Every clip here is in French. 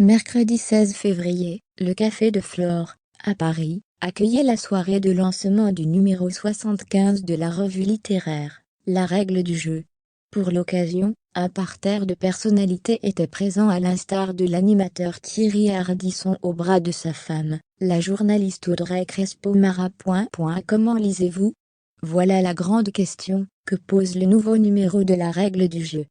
Mercredi 16 février, le Café de Flore, à Paris, accueillait la soirée de lancement du numéro 75 de la revue littéraire, La Règle du jeu. Pour l'occasion, un parterre de personnalités était présent à l'instar de l'animateur Thierry Ardisson au bras de sa femme, la journaliste Audrey Crespo-Mara. Comment lisez-vous? Voilà la grande question que pose le nouveau numéro de La Règle du jeu.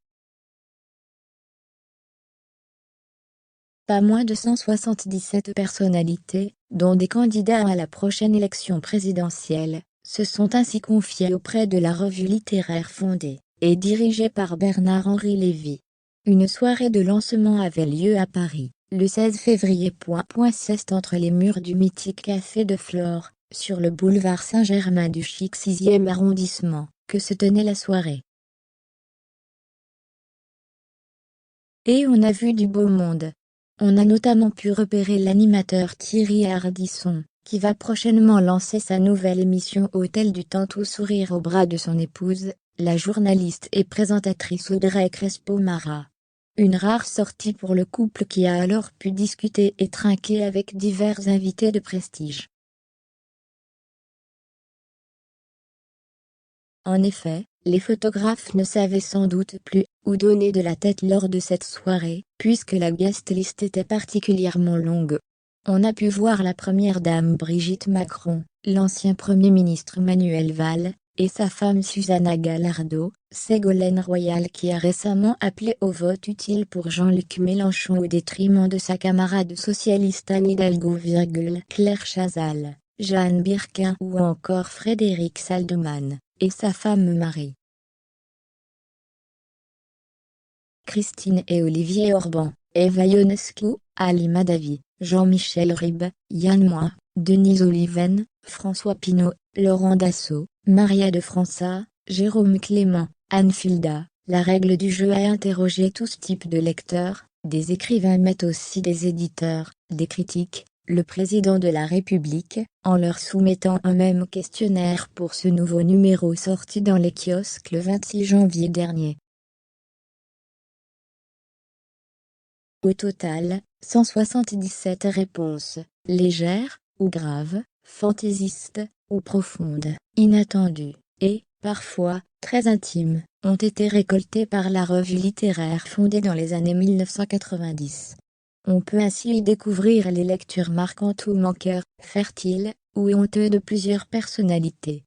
Pas moins de 177 personnalités, dont des candidats à la prochaine élection présidentielle, se sont ainsi confiés auprès de la revue littéraire fondée et dirigée par Bernard-Henri Lévy. Une soirée de lancement avait lieu à Paris, le 16 février. C'est entre les murs du mythique Café de Flore, sur le boulevard Saint-Germain du chic 6e arrondissement, que se tenait la soirée. Et on a vu du beau monde. On a notamment pu repérer l'animateur Thierry Ardisson, qui va prochainement lancer sa nouvelle émission Hôtel du Tantôt Sourire au bras de son épouse, la journaliste et présentatrice Audrey Crespo-Mara. Une rare sortie pour le couple qui a alors pu discuter et trinquer avec divers invités de prestige. En effet, les photographes ne savaient sans doute plus où donner de la tête lors de cette soirée, puisque la guest list était particulièrement longue. On a pu voir la première dame Brigitte Macron, l'ancien Premier ministre Manuel Valls, et sa femme Susanna Gallardo, Ségolène Royal qui a récemment appelé au vote utile pour Jean-Luc Mélenchon au détriment de sa camarade socialiste Anne Hidalgo, Claire Chazal, Jeanne Birkin ou encore Frédéric Saldeman, et sa femme Marie Christine et Olivier Orban, Eva Ionescu, Ali Madavi, Jean-Michel Ribes, Yann Moix, Denise Oliven, François Pinault, Laurent Dassault, Maria de França, Jérôme Clément, Anne Filda. La règle du jeu a interrogé tous types de lecteurs, des écrivains mais aussi des éditeurs, des critiques, le président de la République, en leur soumettant un même questionnaire pour ce nouveau numéro sorti dans les kiosques le 26 janvier dernier. Au total, 177 réponses, légères, ou graves, fantaisistes, ou profondes, inattendues, et, parfois, très intimes, ont été récoltées par la revue littéraire fondée dans les années 1990. On peut ainsi y découvrir les lectures marquantes ou moqueurs, fertiles, ou honteux de plusieurs personnalités.